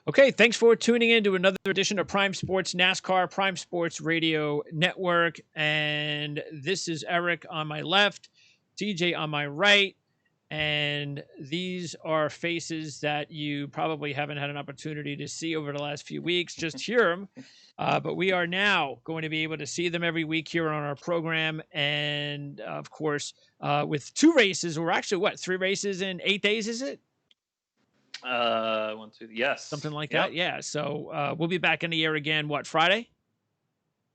Okay, thanks for tuning in to another edition of Prime Sports NASCAR, Prime Sports Radio Network. And this is Eric on my left, TJ on my right. And these are faces that you probably haven't had an opportunity to see over the last few weeks, just hear them. But we are now going to be able to see them every week here on our program. And of course, with two races, or actually, 3 races in 8 days, is it? 1, 2, yes. Something like that. Yeah. So we'll be back in the air again. What, Friday?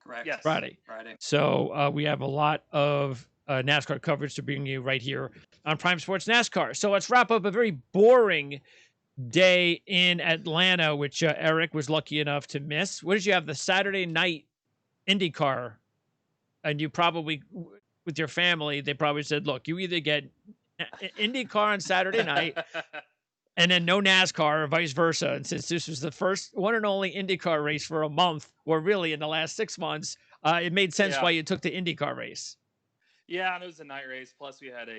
Correct. Yes. Friday. So we have a lot of NASCAR coverage to bring you right here on Prime Sports NASCAR. So let's wrap up a very boring day in Atlanta, which Eric was lucky enough to miss. What did you have? The Saturday night IndyCar. And you probably, with your family, they probably said, look, you either get IndyCar on Saturday night and then no NASCAR or vice versa. And since this was the first one and only IndyCar race for a month, or really in the last 6 months, it made sense why you took the IndyCar race. Yeah, and it was a night race. Plus, we had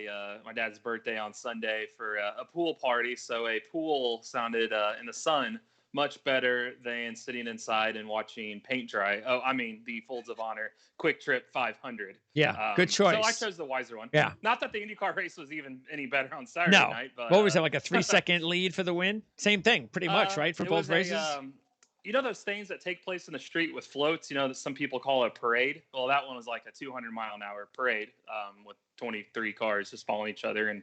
my dad's birthday on Sunday for a pool party. So a pool sounded in the sun much better than sitting inside and watching paint dry. Oh, I mean, the Folds of Honor Quick Trip 500. Yeah, good choice. So I chose the wiser one. Yeah. Not that the IndyCar race was even any better on Saturday night. But, what was it, like a 3-second lead for the win? Same thing, pretty much, right, for both races? You know those things that take place in the street with floats, that some people call a parade? Well, that one was like a 200-mile-an-hour parade with 23 cars just following each other and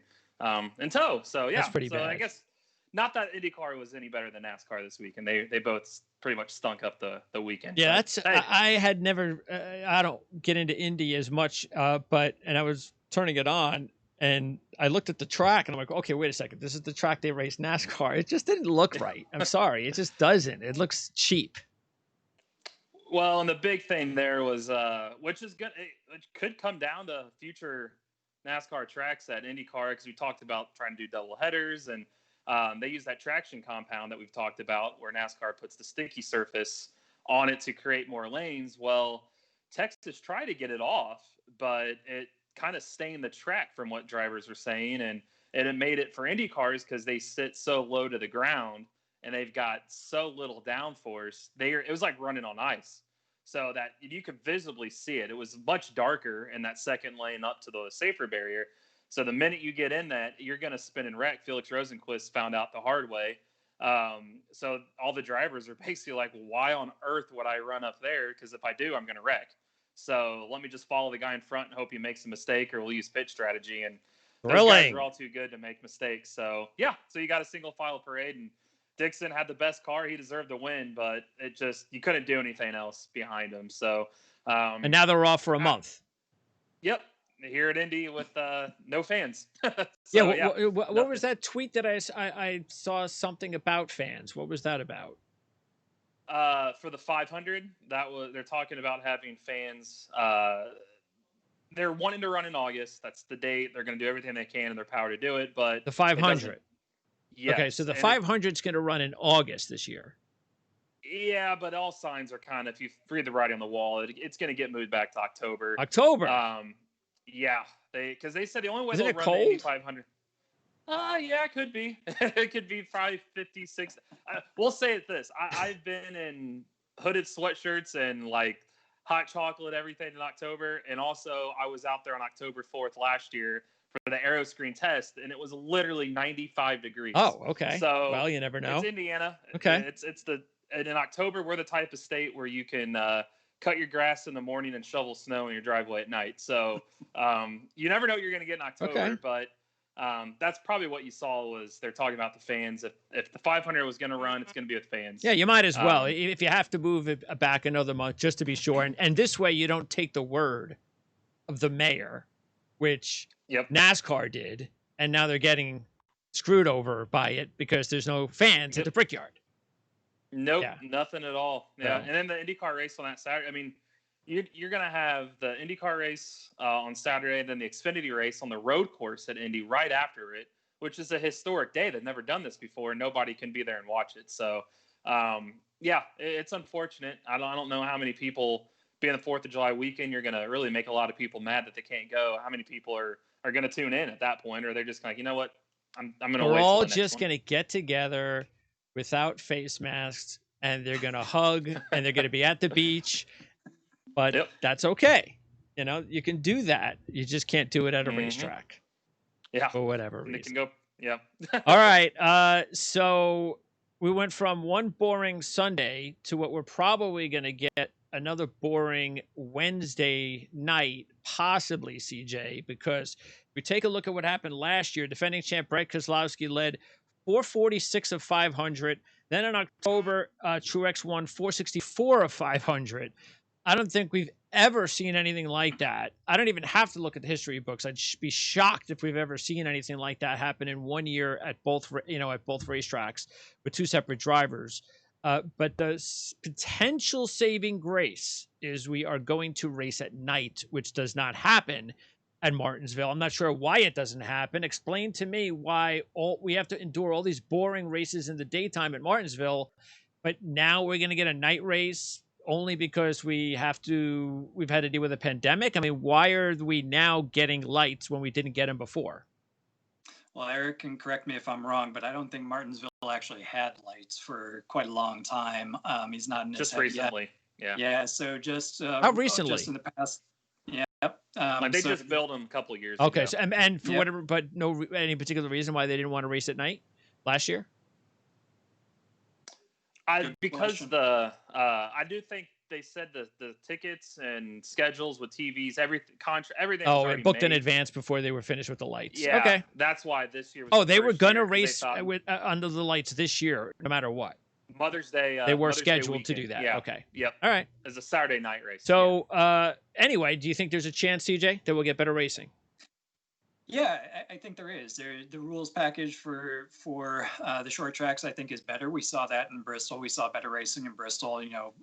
in tow. So, yeah. That's pretty bad. I guess not that IndyCar was any better than NASCAR this week, and they both pretty much stunk up the weekend. Yeah, I had never I don't get into Indy as much, but I was turning it on, and I looked at the track, and I'm like, okay, wait a second. This is the track they race NASCAR. It just didn't look right. I'm sorry. It just doesn't. It looks cheap. Well, and the big thing there was, which is good, it could come down to future NASCAR tracks at IndyCar, because we talked about trying to do double headers, and they use that traction compound that we've talked about where NASCAR puts the sticky surface on it to create more lanes. Well, Texas tried to get it off, but it kind of stained the track from what drivers were saying. And it made it for Indy cars because they sit so low to the ground and they've got so little downforce. It was like running on ice. So that you could visibly see it. It was much darker in that second lane up to the safer barrier. So the minute you get in that, you're going to spin and wreck. Felix Rosenquist found out the hard way. So all the drivers are basically like, why on earth would I run up there? Because if I do, I'm going to wreck. So let me just follow the guy in front and hope he makes a mistake, or we'll use pitch strategy. And those guys are all too good to make mistakes. So, yeah, so you got a single file parade, and Dixon had the best car. He deserved the win, but you couldn't do anything else behind him. So, and now they're off for a month. Yep. Here at Indy with no fans. What was that tweet that I saw something about fans? What was that about? For the 500, they're talking about having fans. They're wanting to run in August. That's the date. They're going to do everything they can in their power to do it. But the 500. Yes. Okay, so the 500 is going to run in August this year. Yeah, but all signs are kind of, if you read the writing on the wall, it's going to get moved back to October. Yeah, because they said the only way they'll run the Indy 500. Yeah, it could be. It could be probably 56. We'll say it this: I've been in hooded sweatshirts and like hot chocolate everything in October, and also I was out there on October 4th last year for the aero screen test, and it was literally 95 degrees. Oh, okay. So well, you never know. It's Indiana. Okay. And in October we're the type of state where you can cut your grass in the morning and shovel snow in your driveway at night. So you never know what you're going to get in October, but that's probably what you saw was they're talking about the fans. If the 500 was going to run, it's going to be with fans. Yeah, you might as well. If you have to move it back another month just to be sure. And this way you don't take the word of the mayor, which NASCAR did, and now they're getting screwed over by it because there's no fans at the Brickyard. Nope, nothing at all. Yeah, and then the IndyCar race on that Saturday. I mean, you're going to have the IndyCar race on Saturday, and then the Xfinity race on the road course at Indy right after it, which is a historic day. They've never done this before, and nobody can be there and watch it. So, it's unfortunate. I don't know how many people, being the 4th of July weekend, you're going to really make a lot of people mad that they can't go. How many people are going to tune in at that point, or they're just like, you know what, I'm going to wait. We're all just going to get together without face masks, and they're going to hug, and they're going to be at the beach, but Yep. that's okay. You know, you can do that. You just can't do it at a Mm-hmm. racetrack Yeah. for whatever And it can reason. go. Yeah. All right. So we went from one boring Sunday to what we're probably going to get another boring Wednesday night, possibly, CJ, because if we take a look at what happened last year, defending champ Brett Keselowski led 446 of 500. Then in October, Truex won 464 of 500. I don't think we've ever seen anything like that. I don't even have to look at the history books. I'd be shocked if we've ever seen anything like that happen in 1 year at both, at both racetracks with two separate drivers. But the potential saving grace is we are going to race at night, which does not happen at Martinsville. I'm not sure why it doesn't happen. Explain to me why we have to endure all these boring races in the daytime at Martinsville, but now we're going to get a night race only because we've had to deal with a pandemic. I mean, why are we now getting lights when we didn't get them before? Well, Eric can correct me if I'm wrong, but I don't think Martinsville actually had lights for quite a long time. He's not in his Just head recently. yet. Yeah. Yeah. So just How recently? just in the past. Yep. Like they so- just built them a couple of years Okay. ago. So, and for Yep. whatever, but no any particular reason why they didn't want to race at night last year? Because question. I do think they said the tickets and schedules with TVs, everything was Oh, already it booked in made. advance before they were finished with the lights. Yeah, Okay. that's why this year was Oh, the they were first gonna year, 'cause they race thought with under the lights this year, no matter what. Mother's Day. They were Mother's Day scheduled to do weekend. that. Yeah. Okay. Yep. All right. It's a Saturday night race. So, anyway, do you think there's a chance, CJ, that we'll get better racing? Yeah, I think there is. The rules package for the short tracks, I think, is better. We saw that in Bristol. We saw better racing in Bristol. You know,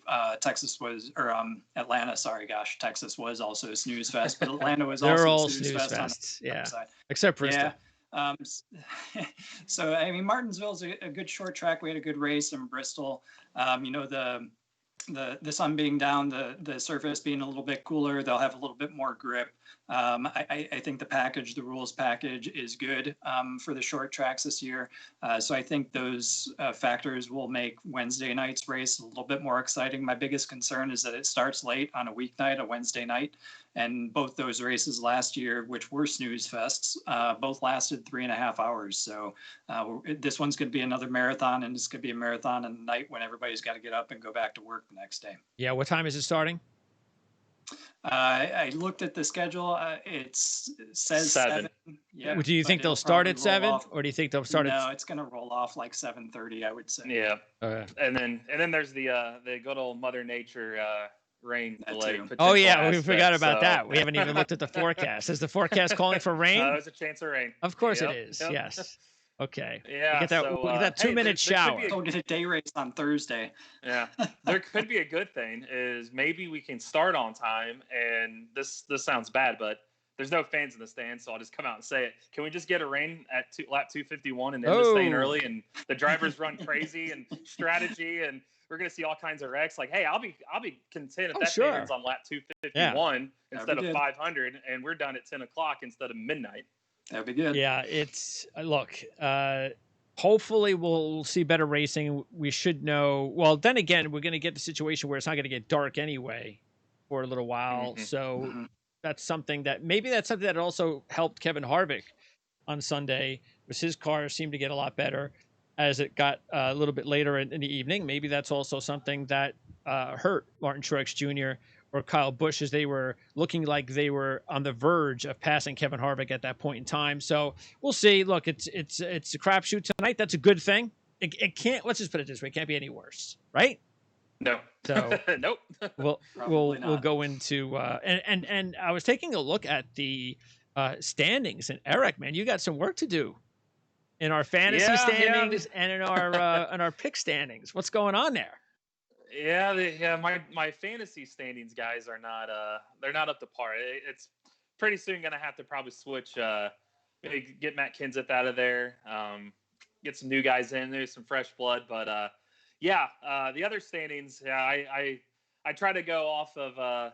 Texas was, or Atlanta. Sorry, gosh, Texas was also a snooze fest, but Atlanta was They're also all a snooze snooze fest. fests. Yeah. Side. Except Bristol. Yeah. So I mean, Martinsville's a good short track. We had a good race in Bristol. You know, the sun being down, the surface being a little bit cooler, they'll have a little bit more grip. I think the rules package is good for the short tracks this year. So I think those factors will make Wednesday night's race a little bit more exciting. My biggest concern is that it starts late on a weeknight, a Wednesday night. And both those races last year, which were snooze fests, both lasted 3.5 hours. So this one's going to be another marathon, and it's going to be a marathon at night when everybody's got to get up and go back to work the next day. Yeah. What time is it starting? I looked at the schedule. It says 7. Yeah. Do you think but they'll it'll start probably at roll 7, off- or do you think they'll start No, at? it's going to roll off like 7:30, I would say. Yeah. Okay. And then there's the good old Mother Nature rain That delay. too. Oh potential yeah, we aspect, forgot about so- that. We haven't even looked at the forecast. Is the forecast calling for rain? There's a chance of rain. Of course Yep, it is. yep. Yes. Okay. Yeah. We get that. So, we get that hey, 2-minute there could shower. be Go get a day race on Thursday. Yeah, there could be a good thing is maybe we can start on time, and this sounds bad, but there's no fans in the stands, so I'll just come out and say it. Can we just get a rain at lap 251 and end this thing Oh. early, and the drivers run crazy and strategy, and we're gonna see all kinds of wrecks. Like, hey, I'll be content if Oh, that sure. thing ends on lap 251 instead of good. 500, and we're done at 10 o'clock instead of midnight. That'd be good. Yeah, it's look. Hopefully, we'll see better racing. We should know. Well, then again, we're going to get the situation where it's not going to get dark anyway for a little while. Mhm. So Mhm. that's something that also helped Kevin Harvick on Sunday, was his car seemed to get a lot better as it got a little bit later in the evening. Maybe that's also something that hurt Martin Truex Jr. or Kyle Busch, as they were looking like they were on the verge of passing Kevin Harvick at that point in time. So we'll see. Look, it's a crapshoot tonight. That's a good thing. It can't. Let's just put it this way: it can't be any worse, right? No. So Nope. we'll Probably we'll not. go into and I was taking a look at the standings, and Eric, man, you got some work to do in our fantasy Yeah, standings and in our pick standings. What's going on there? Yeah, my fantasy standings guys are not they're not up to par. It's pretty soon gonna have to probably switch. Maybe get Matt Kenseth out of there. Get some new guys in. There's some fresh blood, but the other standings. Yeah, I try to go off of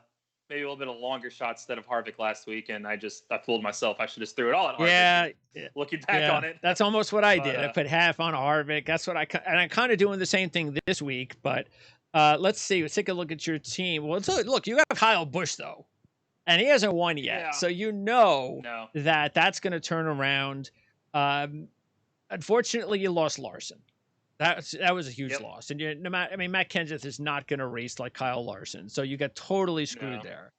maybe a little bit of longer shot instead of Harvick last week, and I fooled myself. I should just threw it all at Harvick. Yeah, looking back on it, that's almost what I But, did. I put half on Harvick. That's what and I'm kind of doing the same thing this week. But let's see. Let's take a look at your team. Well, look, you got Kyle Busch though, and he hasn't won yet, Yeah. so No. that's going to turn around. Unfortunately, you lost Larson. That was a huge loss, and Matt Kenseth is not going to race like Kyle Larson, so you got totally screwed there.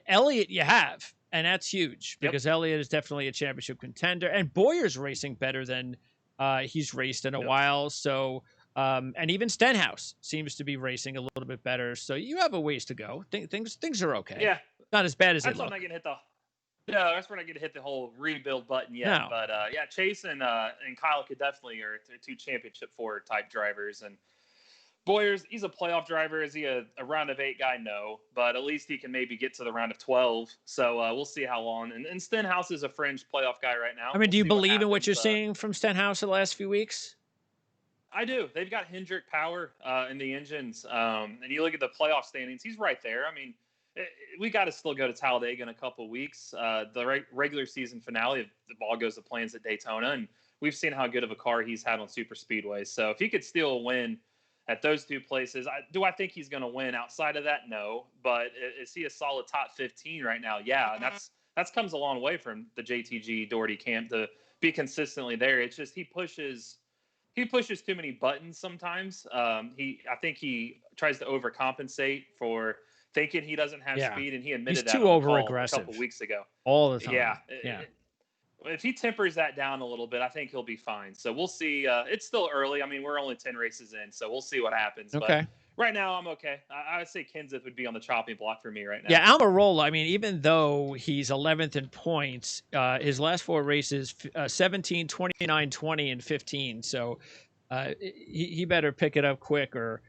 Elliott, you have, and that's huge because Elliott is definitely a championship contender, and Bowyer's racing better than he's raced in a while. So, and even Stenhouse seems to be racing a little bit better. So you have a ways to go. Things are okay. Yeah, not as bad as they look. That's not going to hit that's we're not going to hit the whole rebuild button yet. No. But Chase and Kyle could definitely are two championship 4 type drivers. And Boyers, he's a playoff driver. Is he a round of 8 guy? No, but at least he can maybe get to the round of 12. So we'll see how long. And Stenhouse is a fringe playoff guy right now. Do you believe in what you're seeing from Stenhouse the last few weeks? I do. They've got Hendrick power in the engines. And you look at the playoff standings, he's right there. We got to still go to Talladega in a couple of weeks. The regular season finale, if the ball goes to plans at Daytona, and we've seen how good of a car he's had on super speedways. So if he could steal a win at those 2 places, do I think he's going to win outside of that? No. But is he a solid top 15 right now? Yeah, and that's comes a long way from the JTG Doherty camp to be consistently there. It's just he pushes too many buttons sometimes. I think he tries to overcompensate for thinking he doesn't have speed, and he admitted he's that too over-aggressive a couple weeks ago. All the time. Yeah. If he tempers that down a little bit, I think he'll be fine. So we'll see. It's still early. We're only 10 races in, so we'll see what happens. Okay. But right now, I'm okay. I would say Kenseth would be on the chopping block for me right now. Yeah, Almirola, even though he's 11th in points, his last 4 races, 17, 29, 20, and 15. So he better pick it up quick, or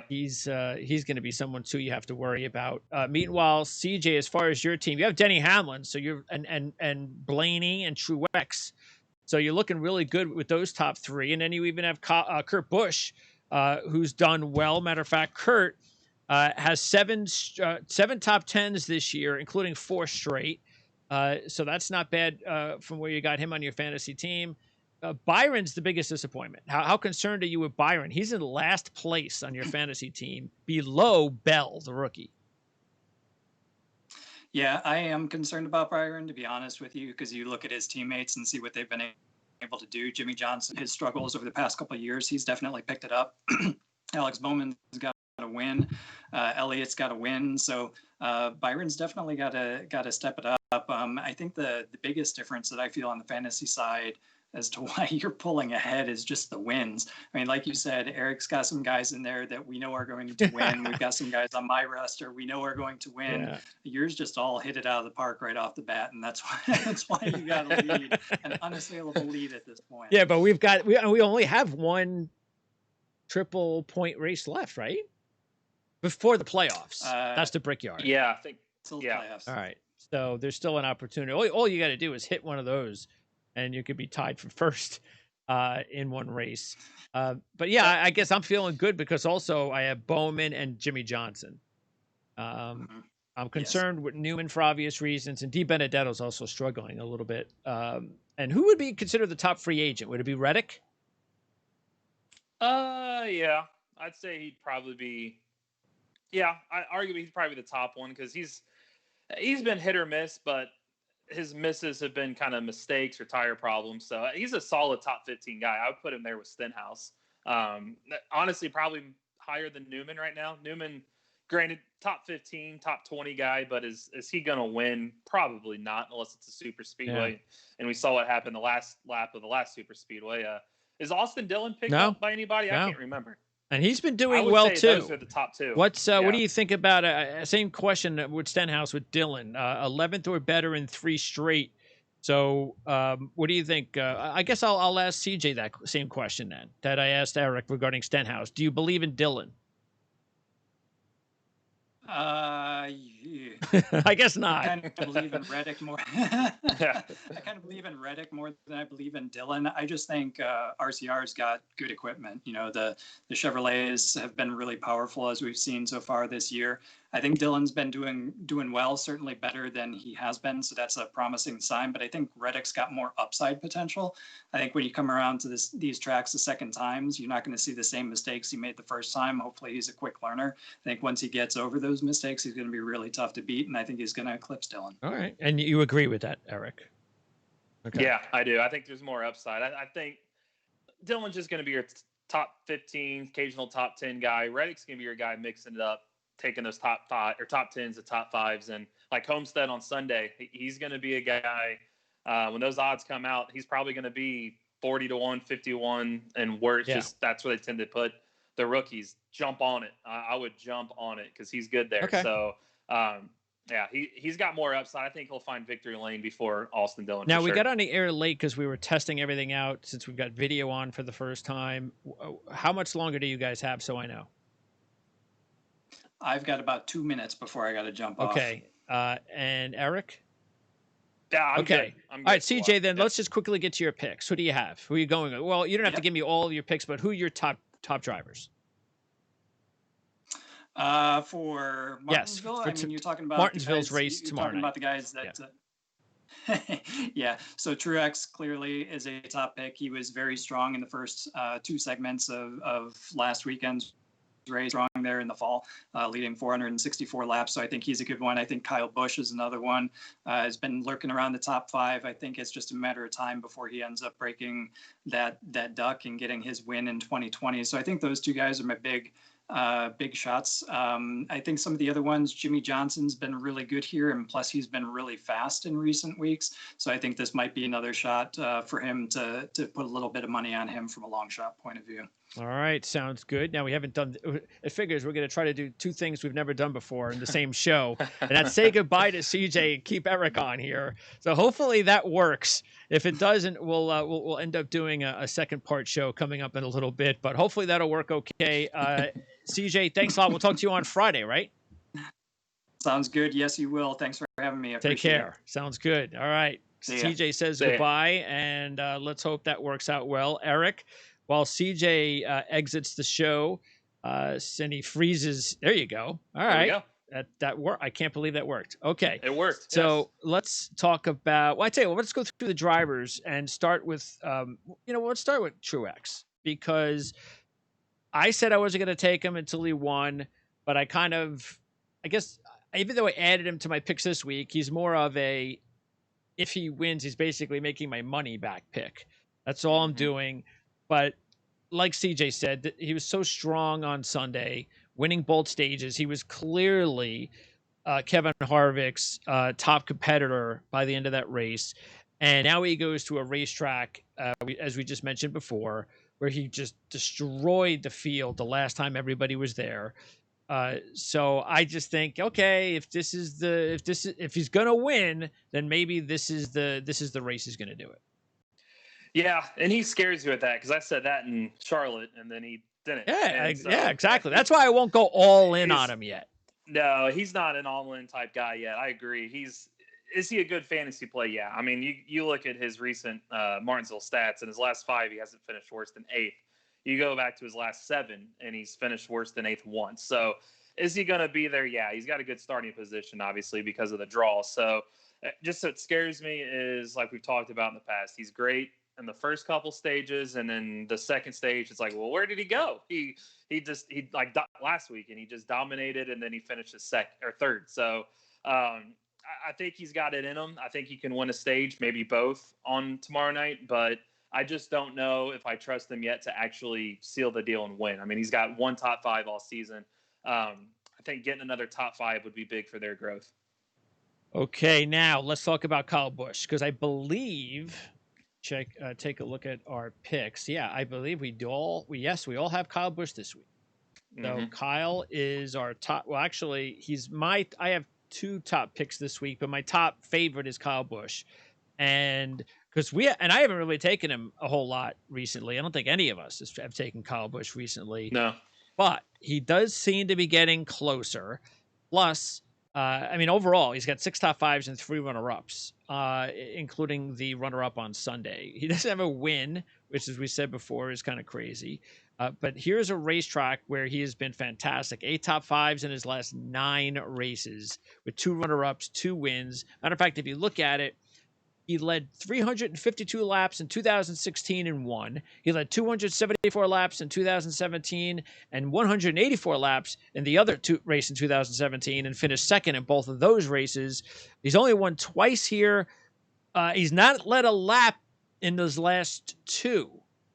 he's going to be someone too you have to worry about. Meanwhile, CJ, as far as your team, you have Denny Hamlin, so you're and Blaney and Truex, so you're looking really good with those top 3. And then you even have Kurt Busch, who's done well. Matter of fact, Kurt has 7 top 10s this year, including 4 straight. So that's not bad from where you got him on your fantasy team. Byron's the biggest disappointment. How concerned are you with Byron? He's in last place on your fantasy team, below Bell, the rookie. Yeah, I am concerned about Byron, to be honest with you, because you look at his teammates and see what they've been able to do. Jimmy Johnson, his struggles over the past couple of years, he's definitely picked it up. Alex Bowman's got to win. Elliott's got to win. So Byron's definitely got to step it up. I think the biggest difference that I feel on the fantasy side as to why you're pulling ahead is just the wins. Like you said, Eric's got some guys in there that we know are going to win. We've got some guys on my roster we know are going to win. Yeah. Yours just all hit it out of the park right off the bat, and that's why you got a lead, an unassailable lead at this point. Yeah, but we only have 1 triple point race left, right? Before the playoffs. That's the Brickyard. Yeah, I think. Playoffs. All right. So there's still an opportunity. All you got to do is hit one of those, and you could be tied for first in one race. But yeah, I guess I'm feeling good because also I have Bowman and Jimmy Johnson. I'm concerned with Newman for obvious reasons, and DiBenedetto's also struggling a little bit. And who would be considered the top free agent? Would it be Reddick? Yeah, I'd say he'd probably be. Yeah, arguably he's probably the top one because he's been hit or miss, but his misses have been kind of mistakes or tire problems. So he's a solid top 15 guy. I would put him there with Stenhouse. Honestly, probably higher than Newman right now. Newman, granted, top 15, top 20 guy, but is he going to win? Probably not, unless it's a super speedway. Yeah. And we saw what happened the last lap of the last super speedway. Is Austin Dillon picked up by anybody? No. I can't remember. And he's been doing well too. Those are the top 2. What do you think about same question with Stenhouse with Dillon? 11th or better in 3 straight. So what do you think? I guess I'll ask CJ that same question then that I asked Eric regarding Stenhouse. Do you believe in Dillon? Yeah. I guess not. I kind of believe in Reddick more. I kind of believe in Reddick more than I believe in Dillon. I just think RCR's got good equipment. The Chevrolets have been really powerful as we've seen so far this year. I think Dillon's been doing well, certainly better than he has been. So that's a promising sign. But I think Reddick's got more upside potential. I think when you come around to these tracks the second times, you're not going to see the same mistakes he made the first time. Hopefully he's a quick learner. I think once he gets over those mistakes, he's going to be really tough to beat. And I think he's going to eclipse Dillon. All right. And you agree with that, Eric? Okay. Yeah, I do. I think there's more upside. I think Dillon's just going to be your top 15, occasional top 10 guy. Reddick's going to be your guy mixing it up, taking those top 5 or top 10s to top 5s. And like Homestead on Sunday, he's going to be a guy when those odds come out, he's probably going to be 40-1, 51, and worse. Yeah. Just that's where they tend to put the rookies. Jump on it. I would jump on it because he's good there. Okay. So, yeah, he's got more upside. I think he'll find victory lane before Austin Dillon. Now, we got on the air late because we were testing everything out since we've got video on for the first time. How much longer do you guys have so I know? I've got about 2 minutes before I got to jump off. Okay. And Eric? Yeah, I'm okay. Good. All right, CJ, then let's just quickly get to your picks. Who do you have? Who are you going with? Well, you don't have to give me all of your picks, but who are your top drivers? For Martinsville, yes, I mean, you're talking about Martinsville's race tomorrow night. About the guys that, yeah. So Truex clearly is a top pick. He was very strong in the first 2 segments of last weekend's race, strong there in the fall, leading 464 laps. So I think he's a good one. I think Kyle Busch is another one. Has been lurking around the top 5. I think it's just a matter of time before he ends up breaking that duck and getting his win in 2020. So I think those 2 guys are my big shots. I think some of the other ones, Jimmy Johnson's been really good here, and plus he's been really fast in recent weeks. So I think this might be another shot for him to put a little bit of money on him from a long shot point of view. All right, sounds good. Now we haven't done. It figures we're going to try to do 2 things we've never done before in the same show, and that's say goodbye to CJ and keep Eric on here. So hopefully that works. If it doesn't, we'll end up doing a second part show coming up in a little bit, but hopefully that'll work okay. CJ, thanks a lot. We'll talk to you on Friday, right? Sounds good. Yes, you will. Thanks for having me. Take care. Sounds good. All right. CJ says goodbye, and let's hope that works out well. Eric, while CJ exits the show, and he freezes. There you go. All right. There we go. That worked. I can't believe that worked. Okay. It worked. So let's talk about, well, I tell you what, let's go through the drivers and start with, let's start with Truex, because I said I wasn't going to take him until he won, but I guess, even though I added him to my picks this week, he's more of a, if he wins, he's basically making my money back pick. That's all I'm doing. But like CJ said, he was so strong on Sunday, winning both stages. He was clearly Kevin Harvick's top competitor by the end of that race. And now he goes to a racetrack, as we just mentioned before, where he just destroyed the field the last time everybody was there. So I just think, okay, if he's gonna win, then maybe this is the race he's gonna do it. Yeah, and he scares you at that, because I said that in Charlotte, and then he didn't. Yeah, yeah, exactly. That's why I won't go all in on him yet. No, he's not an all-in type guy yet. I agree. Is he a good fantasy play? Yeah. I mean, you look at his recent Martinsville stats, and his last 5, he hasn't finished worse than 8th. You go back to his last 7, and he's finished worse than 8th once. So is he going to be there? Yeah, he's got a good starting position, obviously, because of the draw. So just what scares me is, like we've talked about in the past, he's great in the first couple stages, and then the second stage, it's like, well, where did he go? He like last week, and he just dominated, and then he finished his second or third. So I think he's got it in him. I think he can win a stage, maybe both on tomorrow night, but I just don't know if I trust him yet to actually seal the deal and win. I mean, he's got 1 top 5 all season. I think getting another top 5 would be big for their growth. Okay, now let's talk about Kyle Busch, because I believe take a look at our picks. Yeah, I believe we all have Kyle Busch this week. So Kyle is our top. Well, actually, I have 2 top picks this week, but my top favorite is Kyle Busch, and I haven't really taken him a whole lot recently. I don't think any of us have taken Kyle Busch recently. No, but he does seem to be getting closer. Plus, I mean, overall, he's got 6 top 5s and 3 runner-ups, including the runner-up on Sunday. He doesn't have a win, which, as we said before, is kind of crazy. But here's a racetrack where he has been fantastic. 8 top 5s in his last 9 races with 2 runner-ups, 2 wins. Matter of fact, if you look at it, he led 352 laps in 2016 and won. He led 274 laps in 2017 and 184 laps in the other race in 2017 and finished second in both of those races. He's only won twice here. He's not led a lap in those last 2,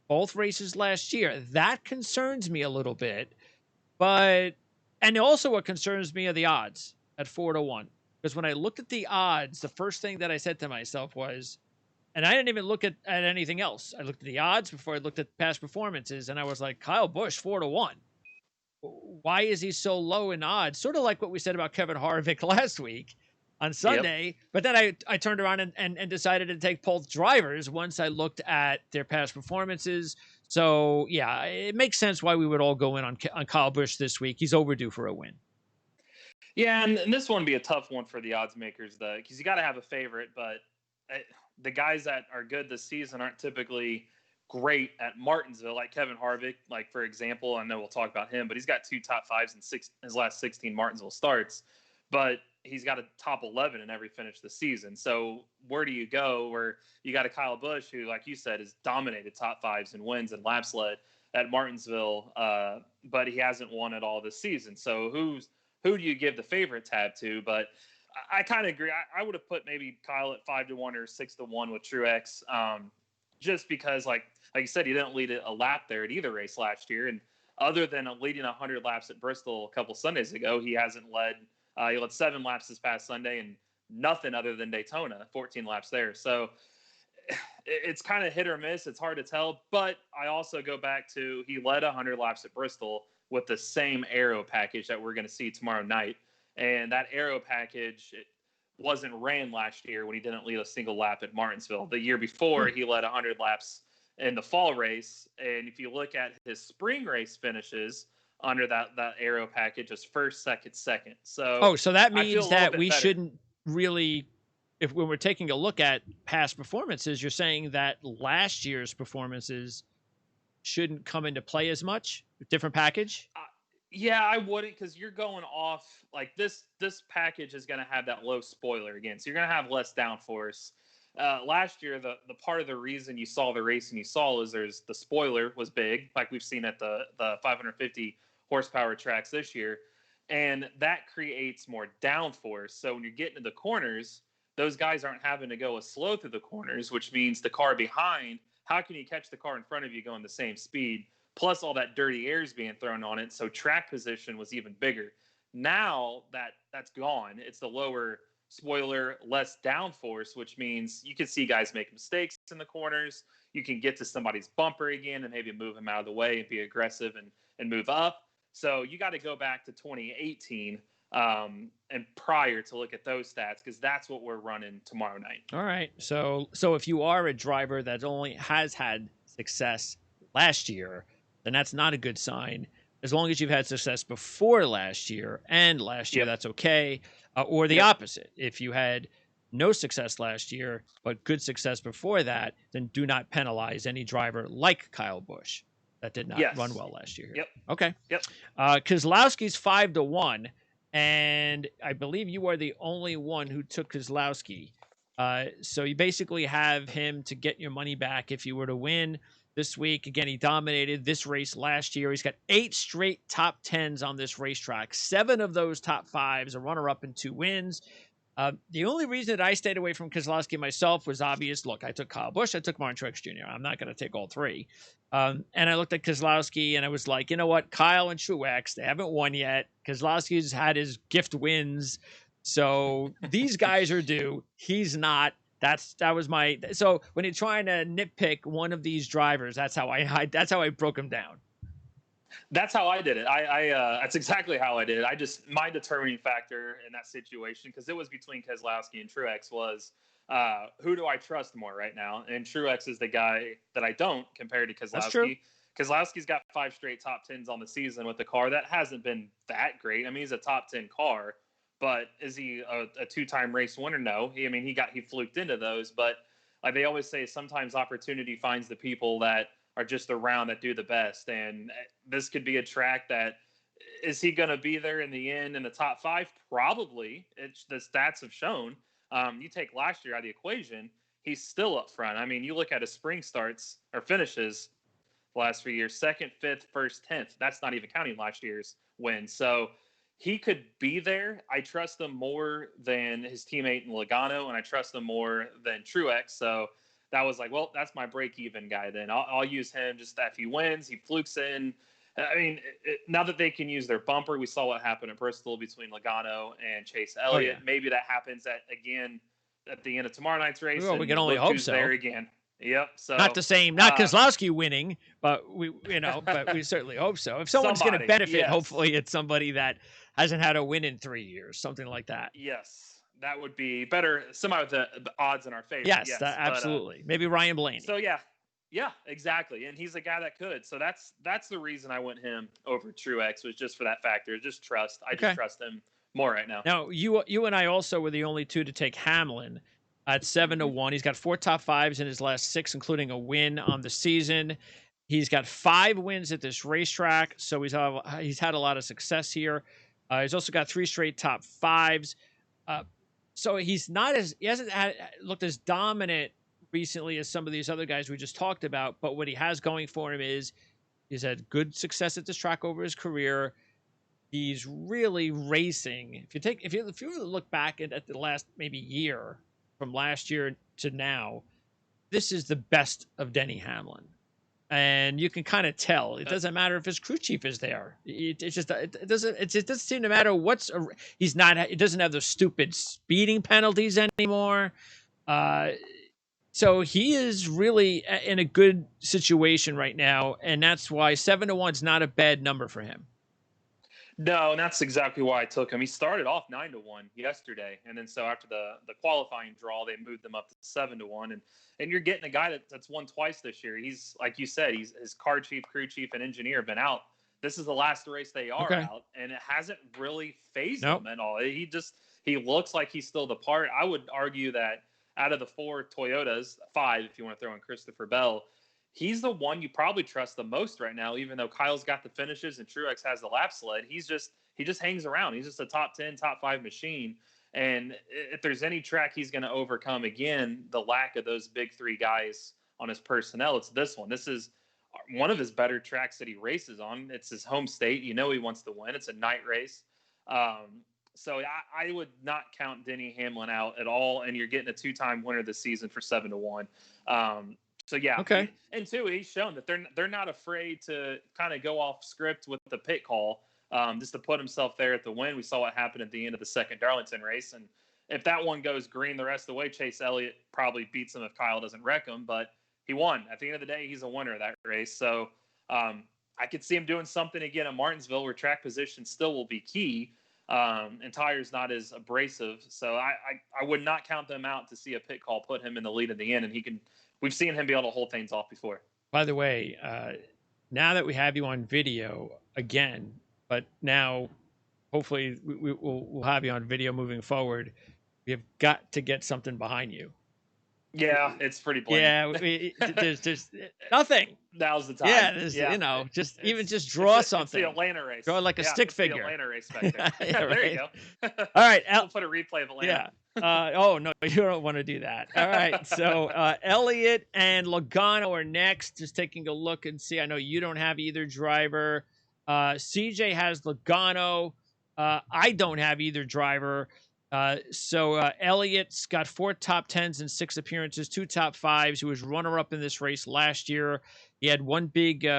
both races last year. That concerns me a little bit. And also what concerns me are the odds at 4-1. Because when I looked at the odds, the first thing that I said to myself was, and I didn't even look at anything else. I looked at the odds before I looked at past performances, and I was like, Kyle Busch, 4-1. Why is he so low in odds? Sort of like what we said about Kevin Harvick last week on Sunday. Yep. But then I turned around and decided to take both drivers once I looked at their past performances. So, yeah, it makes sense why we would all go in on Kyle Busch this week. He's overdue for a win. Yeah, and this one would be a tough one for the odds makers, though, because you got to have a favorite. But the guys that are good this season aren't typically great at Martinsville, like Kevin Harvick. Like, for example, I know we'll talk about him, but he's got 2 top 5s in his last 16 Martinsville starts. But he's got a top 11 in every finish this season. So where do you go where you got a Kyle Busch who, like you said, has dominated top 5s and wins and laps led at Martinsville, but he hasn't won at all this season. So who do you give the favorite tab to? But I kind of agree. I would have put maybe Kyle at 5-1 or 6-1 with Truex, just because, like you said, he didn't lead a lap there at either race last year. And other than leading 100 laps at Bristol a couple Sundays ago, he hasn't led. He led 7 laps this past Sunday and nothing other than Daytona, 14 laps there. So it's kind of hit or miss. It's hard to tell. But I also go back to he led 100 laps at Bristol with the same aero package that we're going to see tomorrow night. And that aero package wasn't ran last year when he didn't lead a single lap at Martinsville. The year before, he led 100 laps in the fall race. And if you look at his spring race finishes under that aero package, is first, second. So that means that we shouldn't really, when we're taking a look at past performances, you're saying that last year's performances shouldn't come into play as much? Different package? Yeah, I wouldn't, because you're going off like this package is going to have that low spoiler again. So you're going to have less downforce. Last year, the part of the reason you saw the racing you saw is the spoiler was big, like we've seen at the 550 horsepower tracks this year. And that creates more downforce. So when you're getting to the corners, those guys aren't having to go as slow through the corners, which means the car behind, how can you catch the car in front of you going the same speed? Plus all that dirty air is being thrown on it. So track position was even bigger. Now that's gone. It's the lower spoiler, less downforce, which means you can see guys make mistakes in the corners. You can get to somebody's bumper again and maybe move him out of the way and be aggressive and move up. So you got to go back to 2018 and prior to look at those stats, because that's what we're running tomorrow night. All right. So if you are a driver that only has had success last year, then that's not a good sign. As long as you've had success before last year and last year, that's okay. Or the opposite. If you had no success last year, but good success before that, then do not penalize any driver like Kyle Busch that did not run well last year. Yep. Okay. Yep. Keselowski's 5-1, and I believe you are the only one who took Keselowski. So you basically have him to get your money back if you were to win this week. Again, he dominated this race last year. He's got 8 straight top 10s on this racetrack. 7 of those top 5s, a runner-up and 2 wins. The only reason that I stayed away from Keselowski myself was obvious. Look, I took Kyle Busch. I took Martin Truex Jr. I'm not going to take all 3. And I looked at Keselowski, and I was like, you know what? Kyle and Truex, they haven't won yet. Keselowski's had his gift wins. So these guys are due. He's not. That was my. So when you're trying to nitpick one of these drivers, that's how I broke him down. That's how I did it. That's exactly how I did it. My determining factor in that situation, because it was between Keselowski and Truex, was who do I trust more right now? And Truex is the guy that I don't, compared to Keselowski. That's true. Keselowski's got 5 straight top 10s on the season with the car that hasn't been that great. I mean, he's a top 10 car, but is he a 2-time race winner? No. He fluked into those, but like they always say, sometimes opportunity finds the people that are just around that do the best. And this could be a track that, is he going to be there in the end in the top 5? Probably. It's the stats have shown. You take last year out of the equation, he's still up front. I mean, you look at his spring starts or finishes the last 3 years, 2nd, 5th, 1st, 10th. That's not even counting last year's win. So he could be there. I trust him more than his teammate in Logano, and I trust him more than Truex. So that was like, well, that's my break-even guy then. I'll use him just if he wins, he flukes in. I mean, now that they can use their bumper, we saw what happened at Bristol between Logano and Chase Elliott. Oh, yeah. Maybe that happens at the end of tomorrow night's race. Well, we can only hope so. There again. Yep. So not the same, not Keselowski winning, but but we certainly hope so. If someone's going to benefit, yes. Hopefully it's somebody that hasn't had a win in 3 years, something like that. Yes, that would be better. Somebody with the odds in our favor. Yes, absolutely. Maybe Ryan Blaney. So yeah, exactly. And he's a guy that could. So that's the reason I went him over Truex, was just for that factor. Just trust. I just trust him more right now. Now, you and I also were the only two to take Hamlin at 7-1. He's got 4 top 5s in his last 6, including a win on the season. He's got 5 wins at this racetrack, so he's had a lot of success here. He's also got 3 straight top 5s. So he hasn't looked as dominant recently as some of these other guys we just talked about. But what he has going for him is he's had good success at this track over his career. He's really racing. If you look back at the last maybe year, from last year to now, this is the best of Denny Hamlin. And you can kind of tell. It doesn't matter if his crew chief is there. It doesn't seem to matter he doesn't have those stupid speeding penalties anymore. So he is really in a good situation right now, and that's why 7-1 is not a bad number for him. No, and that's exactly why I took him. He started off 9-1 yesterday, and then so after the qualifying draw, they moved him up to 7-1. And you're getting a guy that's won twice this year. He's, like you said, his car chief, crew chief, and engineer have been out. This is the last race they are out, and it hasn't really phased him at all. He looks like he's still the part. I would argue that out of the 4 Toyotas, 5 if you want to throw in Christopher Bell, he's the one you probably trust the most right now, even though Kyle's got the finishes and Truex has the lap sled. He just hangs around. He's just a top 10, top 5 machine. And if there's any track he's going to overcome, again, the lack of those big 3 guys on his personnel, it's this one. This is one of his better tracks that he races on. It's his home state. He wants to win. It's a night race. So I would not count Denny Hamlin out at all. And you're getting a 2-time winner this season for 7-1. So yeah, okay. And 2, he's shown that they're not afraid to kind of go off script with the pit call, just to put himself there at the win. We saw what happened at the end of the second Darlington race, and if that one goes green the rest of the way, Chase Elliott probably beats him if Kyle doesn't wreck him. But he won. At the end of the day, he's a winner of that race. So I could see him doing something again at Martinsville, where track position still will be key, and tires not as abrasive. So I would not count them out to see a pit call put him in the lead at the end, and he can. We've seen him be able to hold things off before. By the way, now that we have you on video again, but now hopefully we'll have you on video moving forward, we have got to get something behind you. Yeah, it's pretty bland. Yeah, there's nothing. Now's the time. Yeah, just draw something. It's the Atlanta race. Draw like a stick figure. The Atlanta race back there. Yeah, there you go. All right, we'll put a replay of Atlanta. Yeah. Oh no, you don't want to do that. All right. So Elliott and Logano are next. Just taking a look and see. I know you don't have either driver. CJ has Logano. I don't have either driver. So Elliott's got 4 top 10s and 6 appearances, 2 top 5s. He was runner-up in this race last year. He had one big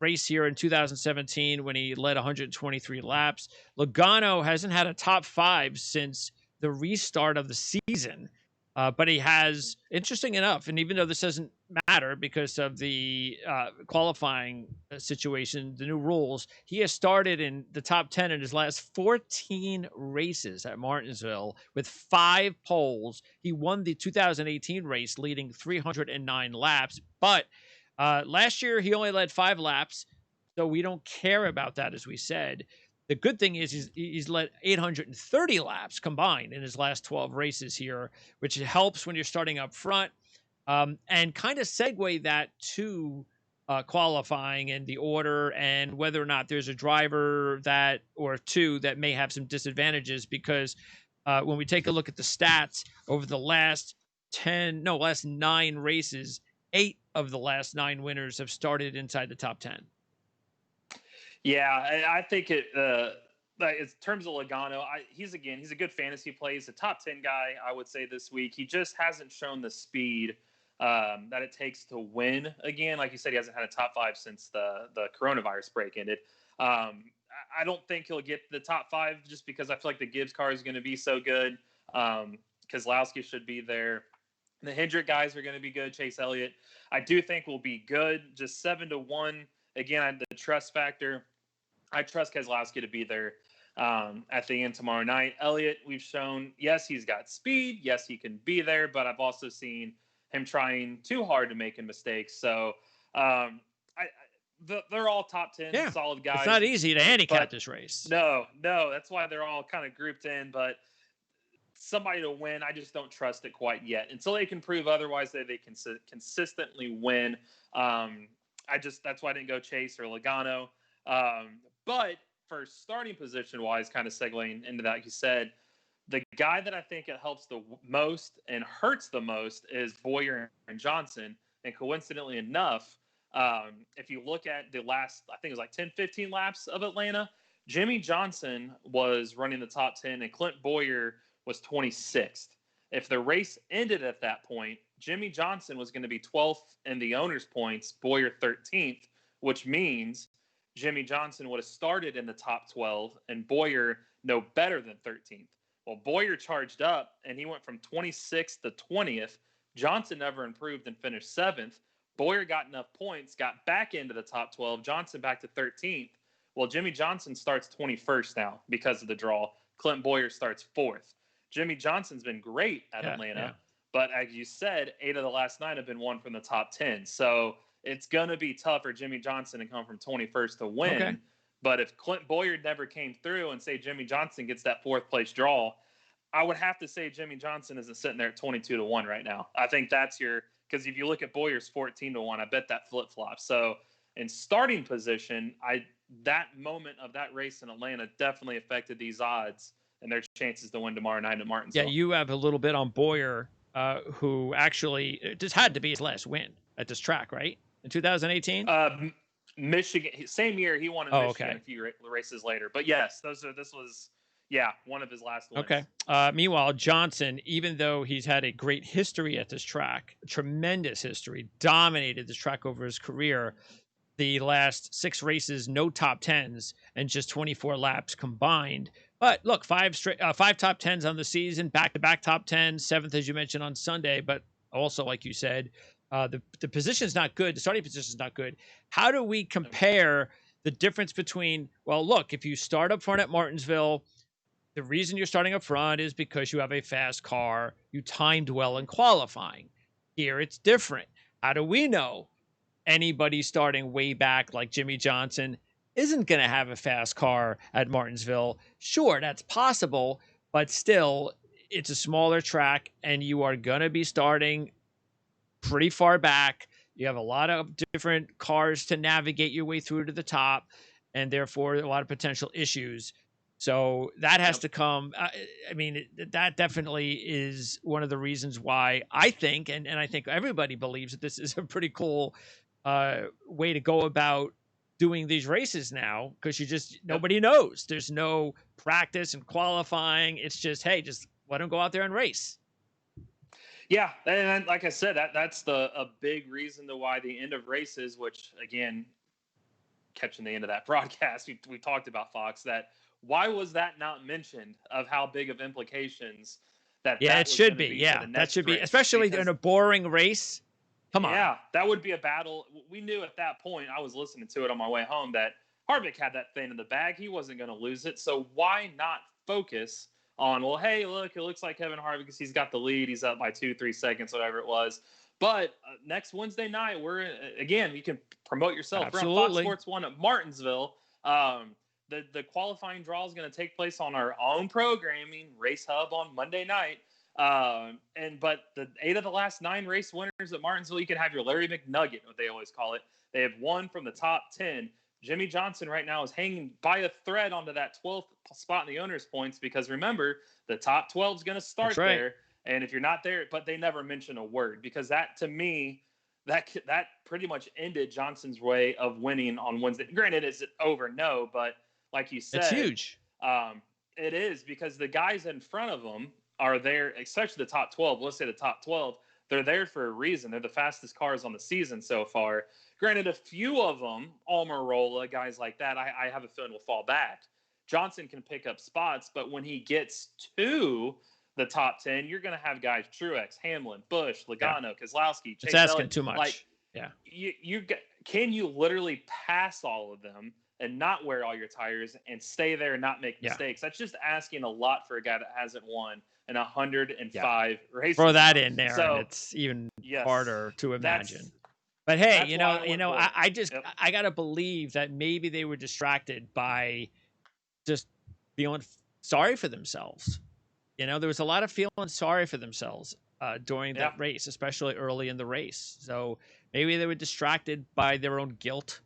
race here in 2017 when he led 123 laps. Logano hasn't had a top 5 since the restart of the season, but he has, interesting enough, and even though this doesn't matter because of the qualifying situation, the new rules, he has started in the top 10 in his last 14 races at Martinsville with 5 poles. He won the 2018 race leading 309 laps, but last year he only led 5 laps, so we don't care about that, as we said. The good thing is he's led 830 laps combined in his last 12 races here, which helps when you're starting up front. And kind of segue that to qualifying and the order, and whether or not there's a driver that or two that may have some disadvantages. Because when we take a look at the stats over the last last 9 races, 8 of the last 9 winners have started inside the top 10. Yeah, I think like in terms of Logano, he's a good fantasy play. He's a top 10 guy, I would say, this week. He just hasn't shown the speed that it takes to win again. Like you said, he hasn't had a top 5 since the coronavirus break ended. I don't think he'll get the top 5 just because I feel like the Gibbs car is going to be so good. Keselowski should be there. The Hendrick guys are going to be good. Chase Elliott, I do think will be good. Just 7-1. Again, the trust factor. I trust Keselowski to be there at the end tomorrow night. Elliott, we've shown, yes, he's got speed. Yes, he can be there, but I've also seen him trying too hard to making mistakes. So they're all top 10 solid guys. It's not easy to handicap this race. No, that's why they're all kind of grouped in. But somebody to win, I just don't trust it quite yet. Until they can prove otherwise that they can consistently win. That's why I didn't go Chase or Logano. But for starting position wise, kind of segueing into that, like you said, the guy that I think it helps the most and hurts the most is Bowyer and Johnson. And coincidentally enough, if you look at the last, I think it was like 10, 15 laps of Atlanta, Jimmy Johnson was running the top 10 and Clint Bowyer was 26th. If the race ended at that point, Jimmy Johnson was going to be 12th in the owner's points, Bowyer 13th, which means Jimmy Johnson would have started in the top 12 and Bowyer no better than 13th. Well, Bowyer charged up and he went from 26th to 20th. Johnson never improved and finished 7th. Bowyer got enough points, got back into the top 12. Johnson back to 13th. Well, Jimmy Johnson starts 21st now because of the draw. Clint Bowyer starts 4th. Jimmy Johnson's been great at Atlanta, but as you said, 8 of the last 9 have been won from the top 10. So it's going to be tough for Jimmy Johnson to come from 21st to win. Okay. But if Clint Bowyer never came through and say Jimmy Johnson gets that 4th place draw, I would have to say Jimmy Johnson isn't sitting there at 22-1 right now. I think that's because if you look at Bowyer's 14-1, I bet that flip-flops. So in starting position, that moment of that race in Atlanta definitely affected these odds and their chances to win tomorrow night at Martinsville. Yeah, you have a little bit on Bowyer, who actually this had to be his last win at this track, right? In 2018? Michigan, same year he won in Michigan a few races later. But yes, this was one of his last wins. Okay. Meanwhile, Johnson, even though he's had a great history at this track, tremendous history, dominated this track over his career, the last 6 races, no top 10s, and just 24 laps combined. But look, 5 top 10s on the season, back-to-back top 10s, 7th, as you mentioned, on Sunday. But also, like you said, the position's not good. The starting position's not good. How do we compare the difference between, well, look, if you start up front at Martinsville, the reason you're starting up front is because you have a fast car. You timed well in qualifying. Here, it's different. How do we know anybody starting way back like Jimmy Johnson isn't going to have a fast car at Martinsville? Sure, that's possible, but still, it's a smaller track, and you are going to be starting pretty far back. You have a lot of different cars to navigate your way through to the top, and therefore a lot of potential issues. So that has to come. That definitely is one of the reasons why I think, and I think everybody believes that this is a pretty cool way to go about doing these races now, because nobody knows. There's no practice and qualifying. It's just, hey, just let them go out there and race. Yeah, and like I said, that's a big reason to why the end of races, which again, catching the end of that broadcast, we talked about Fox, that why was that not mentioned of how big of implications that it should be. Yeah, that should be, especially in a boring race. Come on. Yeah, that would be a battle. We knew at that point, I was listening to it on my way home, that Harvick had that thing in the bag. He wasn't going to lose it. So why not focus on, well, hey, look, it looks like Kevin Harvick, because he's got the lead. He's up by 2-3 seconds, whatever it was. But next Wednesday night, you can promote yourself. Absolutely. We're on Fox Sports 1 at Martinsville. The qualifying draw is going to take place on our own programming, Race Hub, on Monday night. But the 8 of the last 9 race winners at Martinsville, you can have your Larry McNugget, what they always call it. They have won from the top 10. Jimmy Johnson right now is hanging by a thread onto that 12th spot in the owner's points because remember, the top 12 is going to start there. And if you're not there, but they never mention a word because that, to me, that pretty much ended Johnson's way of winning on Wednesday. Granted, is it over? No, but like you said, it's huge. It is because the guys in front of them are there, especially the top 12. Let's say the top 12, they're there for a reason. They're the fastest cars on the season so far. Granted, a few of them, Almirola, guys like that, I have a feeling will fall back. Johnson can pick up spots, but when he gets to the top 10, you're going to have guys Truex, Hamlin, Busch, Logano, Keselowski, Chase It's asking Elliott. too much. Like, yeah. Can you literally pass all of them and not wear all your tires and stay there and not make mistakes? That's just asking a lot for a guy that hasn't won in 105 races. Throw that in there, so, and it's even harder to imagine. But hey, I gotta believe that maybe they were distracted by just feeling sorry for themselves. There was a lot of feeling sorry for themselves during that race, especially early in the race. So maybe they were distracted by their own guilt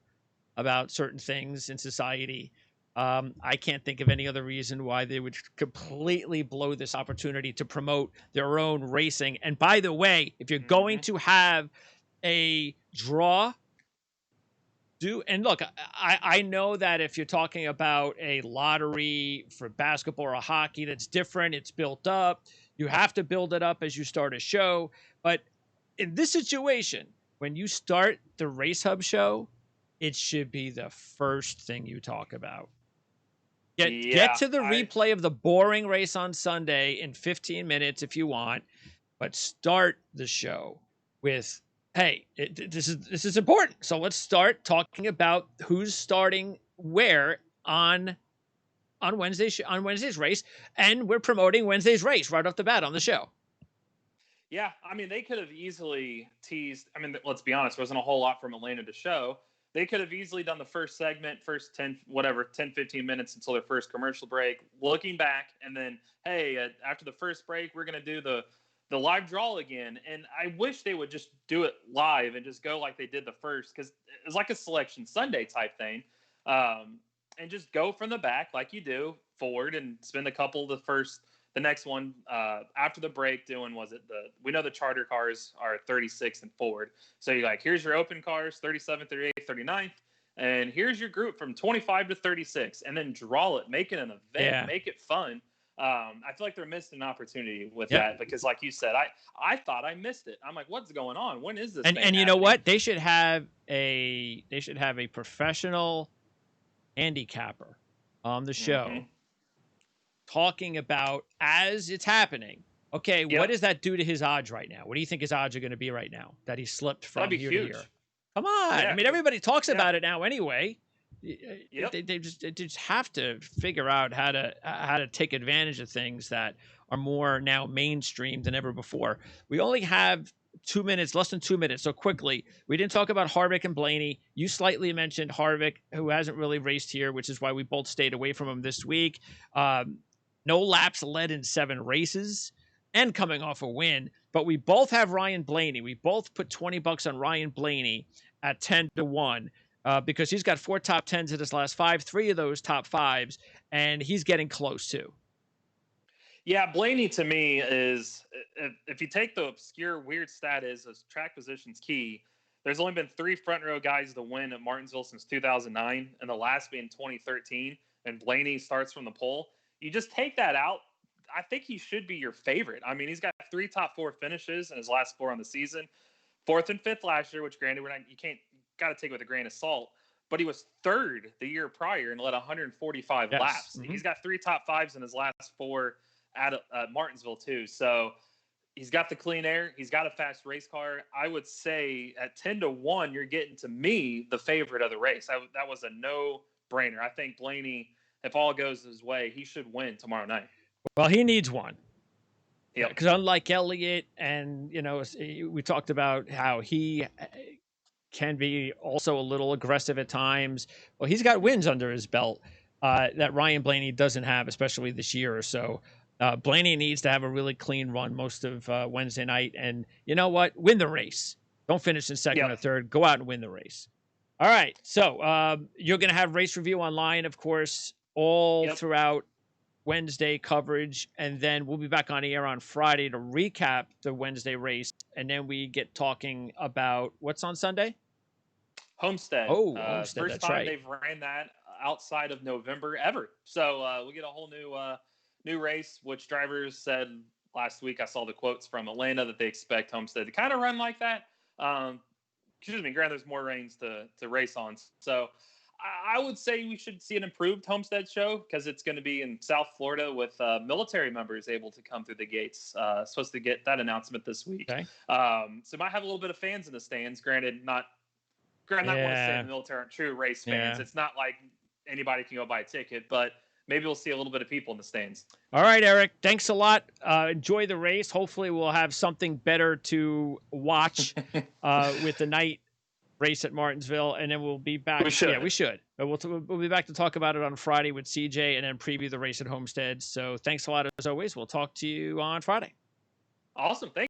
about certain things in society. I can't think of any other reason why they would completely blow this opportunity to promote their own racing. And by the way, if you're going to have a draw, and look, I know that if you're talking about a lottery for basketball or hockey, that's different. It's built up. You have to build it up as you start a show. But in this situation, when you start the Race Hub show, it should be the first thing you talk about. Get to the replay of the boring race on Sunday in 15 minutes if you want, but start the show with, hey, this is important. So let's start talking about who's starting where on Wednesday's race, and we're promoting Wednesday's race right off the bat on the show. Yeah, I mean, they could have easily teased. I mean, let's be honest, there wasn't a whole lot from Atlanta to show. They could have easily done the first segment, first 10, 15 minutes until their first commercial break, looking back, and then, hey, after the first break, we're going to do the live draw again. And I wish they would just do it live and just go like they did the first, because it's like a Selection Sunday type thing. And just go from the back like you do forward and spend a couple of the next one after the break doing, we know the charter cars are 36 and forward. So you're like, here's your open cars, 37th, 38th, 39th. And here's your group from 25 to 36. And then draw it, make it an event, make it fun. I feel like they're missing an opportunity with that because, like you said, I thought I missed it. I'm like, what's going on? When is this? And you know what? They should have a professional handicapper on the show talking about as it's happening. Okay, what does that do to his odds right now? What do you think his odds are going to be right now that he slipped from here to here? Come on. I mean, everybody talks about it now anyway. They just have to figure out how to take advantage of things that are more now mainstream than ever before. We only have 2 minutes, less than 2 minutes. So quickly, we didn't talk about Harvick and Blaney. You slightly mentioned Harvick, who hasn't really raced here, which is why we both stayed away from him this week. No laps led in 7 races and coming off a win. But we both have Ryan Blaney. We both put $20 on Ryan Blaney at 10-1 because he's got 4 top 10s in his last 5, 3 of those top 5s, and he's getting close too. Yeah, Blaney to me is, if you take the obscure weird stat is track position's key, there's only been 3 front row guys to win at Martinsville since 2009, and the last being 2013, and Blaney starts from the pole. You just take that out, I think he should be your favorite. I mean, he's got 3 top 4 finishes in his last 4 on the season, 4th and 5th last year, which granted, got to take it with a grain of salt, but he was 3rd the year prior and led 145 laps. Mm-hmm. He's got 3 top 5s in his last 4 at Martinsville too. So he's got the clean air. He's got a fast race car. I would say at 10-1, you're getting, to me, the favorite of the race. That was a no-brainer. I think Blaney, if all goes his way, he should win tomorrow night. Well, he needs one. Yeah, because unlike Elliott, and we talked about how he can be also a little aggressive at times. Well, he's got wins under his belt that Ryan Blaney doesn't have, especially this year or so. Blaney needs to have a really clean run most of Wednesday night, and you know what? Win the race. Don't finish in second or third. Go out and win the race. All right. So you're going to have race review online, of course, all Yep. throughout Wednesday coverage. And then we'll be back on the air on Friday to recap the Wednesday race. And then we get talking about what's on Sunday? Homestead. Oh, Homestead. First That's time right. they've ran that outside of November ever. So we get a whole new race, which drivers said last week. I saw the quotes from Atlanta that they expect Homestead to kind of run like that. Granted, there's more lanes to race on. So I would say we should see an improved Homestead show because it's going to be in South Florida with military members able to come through the gates. Supposed to get that announcement this week. Okay. So might have a little bit of fans in the stands. Granted, not want to say the military aren't true race fans. Yeah. It's not like anybody can go buy a ticket, but maybe we'll see a little bit of people in the stands. All right, Eric. Thanks a lot. Enjoy the race. Hopefully we'll have something better to watch with the night race at Martinsville, and then we'll be back. We should. Yeah, we should. But we'll be back to talk about it on Friday with CJ and then preview the race at Homestead. So thanks a lot as always. We'll talk to you on Friday. Awesome. Thanks.